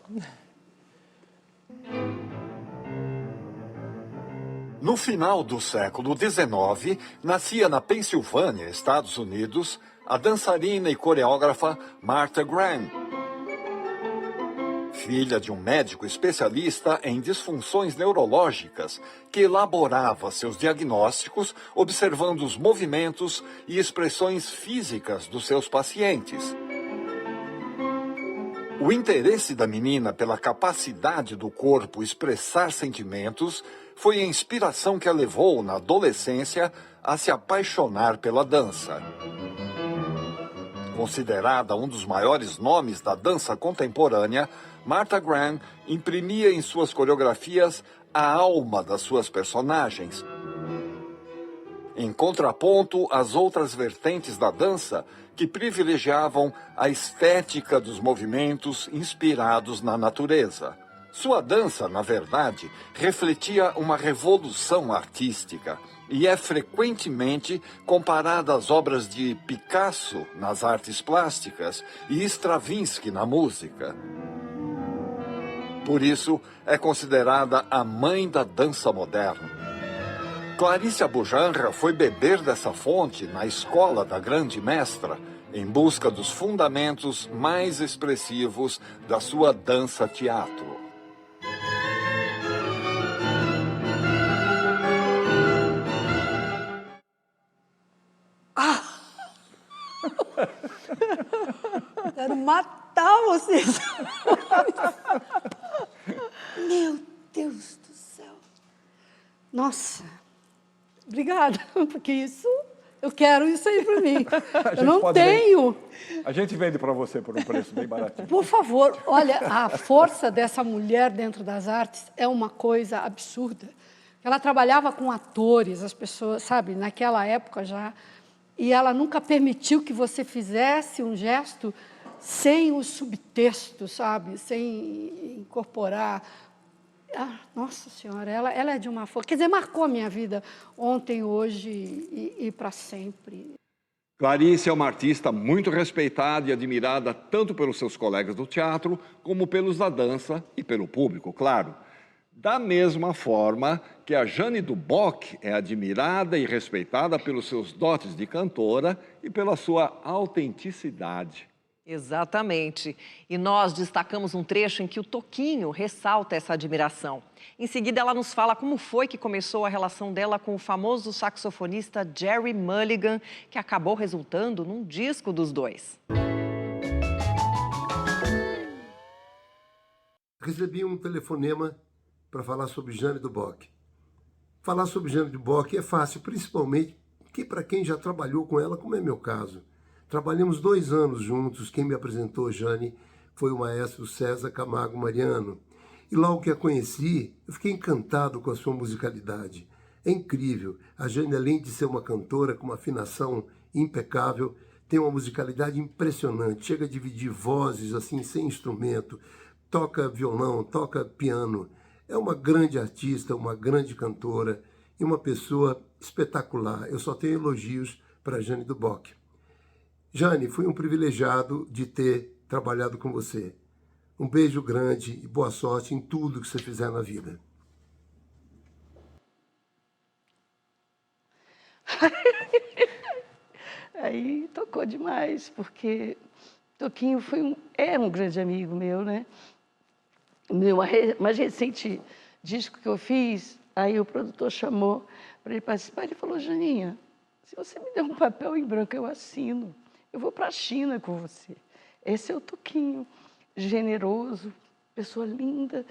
No final do século XIX, nascia na Pensilvânia, Estados Unidos, a dançarina e coreógrafa Martha Graham. Filha de um médico especialista em disfunções neurológicas, que elaborava seus diagnósticos observando os movimentos e expressões físicas dos seus pacientes. O interesse da menina pela capacidade do corpo expressar sentimentos foi a inspiração que a levou, na adolescência, a se apaixonar pela dança. Considerada um dos maiores nomes da dança contemporânea, Martha Graham imprimia em suas coreografias a alma das suas personagens. Em contraponto às outras vertentes da dança, que privilegiavam a estética dos movimentos inspirados na natureza. Sua dança, na verdade, refletia uma revolução artística e é frequentemente comparada às obras de Picasso nas artes plásticas e Stravinsky na música. Por isso, é considerada a mãe da dança moderna. Clarice Abujanra foi beber dessa fonte na escola da grande mestra, em busca dos fundamentos mais expressivos da sua dança-teatro. Quero matar vocês. Meu Deus do céu. Nossa, obrigada, porque eu quero isso aí para mim. Eu não tenho. A gente vende para você por um preço bem baratinho. Por favor, olha, a força dessa mulher dentro das artes é uma coisa absurda. Ela trabalhava com atores, as pessoas, sabe, naquela época já, e ela nunca permitiu que você fizesse um gesto sem o subtexto, sabe, sem incorporar. Nossa Senhora, ela é de uma força. Quer dizer, marcou a minha vida ontem, hoje e para sempre. Clarice é uma artista muito respeitada e admirada tanto pelos seus colegas do teatro, como pelos da dança e pelo público, claro. Da mesma forma que a Jeanne Duboc é admirada e respeitada pelos seus dotes de cantora e pela sua autenticidade. Exatamente. E nós destacamos um trecho em que o Toquinho ressalta essa admiração. Em seguida, ela nos fala como foi que começou a relação dela com o famoso saxofonista Gerry Mulligan, que acabou resultando num disco dos dois. Recebi um telefonema para falar sobre Jeanne Duboc. Falar sobre Jeanne Duboc é fácil, principalmente para quem já trabalhou com ela, como é meu caso. Trabalhamos 2 anos juntos. Quem me apresentou Jeanne foi o maestro César Camargo Mariano. E logo que a conheci, eu fiquei encantado com a sua musicalidade. É incrível. A Jeanne, além de ser uma cantora com uma afinação impecável, tem uma musicalidade impressionante. Chega a dividir vozes assim, sem instrumento. Toca violão, toca piano. É uma grande artista, uma grande cantora e uma pessoa espetacular. Eu só tenho elogios para Jeanne Duboc. Jeanne, fui um privilegiado de ter trabalhado com você. Um beijo grande e boa sorte em tudo que você fizer na vida. Aí tocou demais, porque Toquinho é um grande amigo meu, né? O mais recente disco que eu fiz Aí o produtor chamou para ele participar. Ele falou, Janinha, se você me der um papel em branco, eu assino. Eu vou para a China com você. Esse é o Toquinho, generoso, pessoa linda,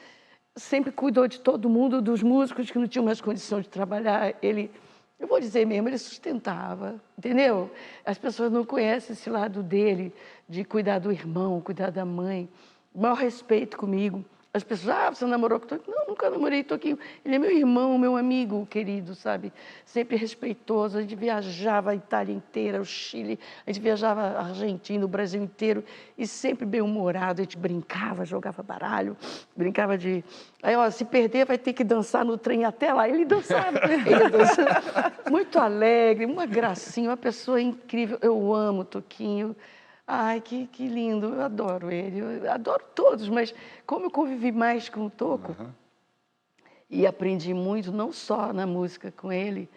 sempre cuidou de todo mundo, dos músicos que não tinham mais condição de trabalhar. Ele, eu vou dizer mesmo, ele sustentava, entendeu? As pessoas não conhecem esse lado dele, de cuidar do irmão, cuidar da mãe. O maior respeito comigo. As pessoas, você namorou com o Toquinho? Não, nunca namorei Toquinho. Ele é meu irmão, meu amigo querido, sabe? Sempre respeitoso. A gente viajava a Itália inteira, o Chile, a gente viajava a Argentina, o Brasil inteiro, e sempre bem-humorado. A gente brincava, jogava baralho, brincava de... Aí, ó, se perder, vai ter que dançar no trem até lá. Ele dançava, ele dançava. Muito alegre, uma gracinha, uma pessoa incrível. Eu amo o Toquinho. Ai, que lindo, eu adoro ele, eu adoro todos, mas como eu convivi mais com o Toco, e aprendi muito, não só na música com ele,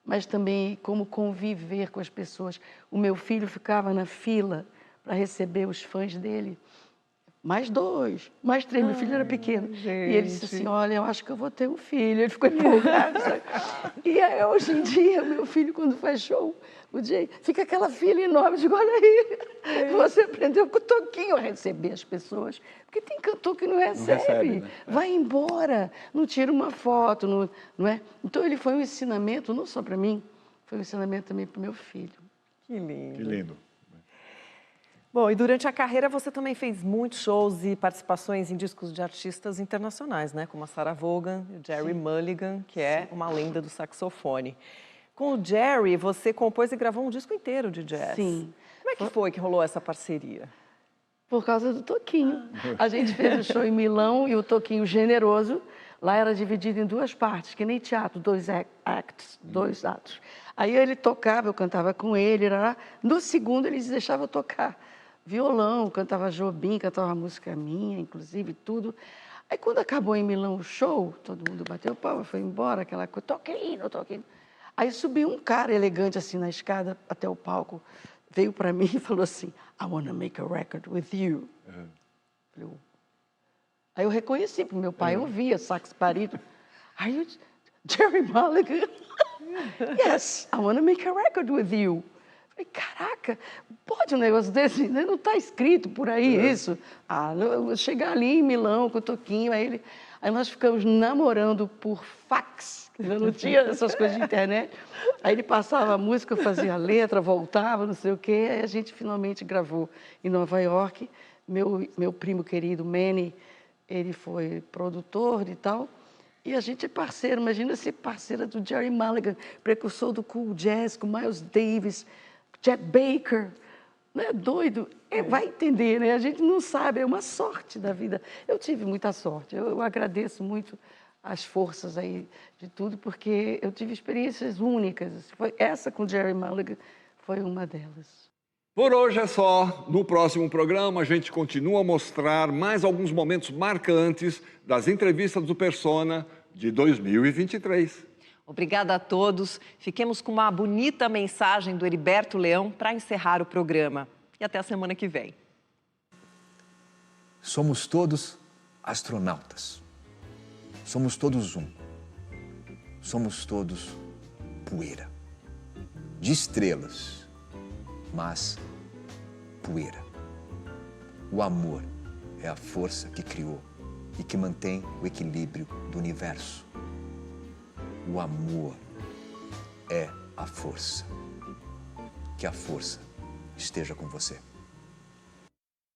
mas também como conviver com as pessoas. O meu filho ficava na fila para receber os fãs dele. Mais 2, mais 3, meu filho era pequeno. Gente. E ele disse assim, olha, eu acho que eu vou ter um filho. Ele ficou empolgado, sabe? E aí, hoje em dia, meu filho, quando faz show, o Jay, fica aquela fila enorme, digo, olha aí, você aprendeu com o Toquinho a receber as pessoas. Porque tem cantor que não recebe, né? Vai embora, não tira uma foto, não é? Então, ele foi um ensinamento, não só para mim, foi um ensinamento também para o meu filho. Que lindo. Que lindo. Bom, e durante a carreira você também fez muitos shows e participações em discos de artistas internacionais, né? Como a Sarah Vaughan e o Jerry Mulligan, que é uma lenda do saxofone. Com o Jerry, você compôs e gravou um disco inteiro de jazz. Sim. Como é que foi que rolou essa parceria? Por causa do Toquinho. A gente fez o show em Milão e o Toquinho generoso. Lá era dividido em 2 partes, que nem teatro, 2 acts, 2 atos. Aí ele tocava, eu cantava com ele. No segundo, eles deixavam eu tocar violão, cantava Jobim, cantava música minha, inclusive, tudo. Aí, quando acabou em Milão o show, todo mundo bateu palma, foi embora, aquela coisa, Toquinho. Aí subiu um cara elegante, assim, na escada até o palco, veio para mim e falou assim, I want to make a record with you. Aí eu reconheci, porque meu pai ouvia sax barítono. Are you Jerry Mulligan? Yes, I want to make a record with you. Falei, caraca, pode um negócio desse? Não está escrito por aí isso. Chegar ali em Milão com o Toquinho, aí nós ficamos namorando por fax, não tinha essas coisas de internet. Aí ele passava a música, eu fazia a letra, voltava, não sei o quê, aí a gente finalmente gravou em Nova York. Meu primo querido, Manny, ele foi produtor e tal. E a gente é parceiro, imagina ser parceira do Jerry Mulligan, precursor do cool jazz, com Miles Davis, Chet Baker, não é doido? Vai entender, né? A gente não sabe, é uma sorte da vida. Eu tive muita sorte, eu agradeço muito as forças aí de tudo, porque eu tive experiências únicas. Essa com Jerry Mulligan foi uma delas. Por hoje é só. No próximo programa, a gente continua a mostrar mais alguns momentos marcantes das entrevistas do Persona de 2023. Obrigada a todos. Fiquemos com uma bonita mensagem do Heriberto Leão para encerrar o programa. E até a semana que vem. Somos todos astronautas. Somos todos um. Somos todos poeira. De estrelas, mas poeira. O amor é a força que criou e que mantém o equilíbrio do universo. O amor é a força. Que a força esteja com você.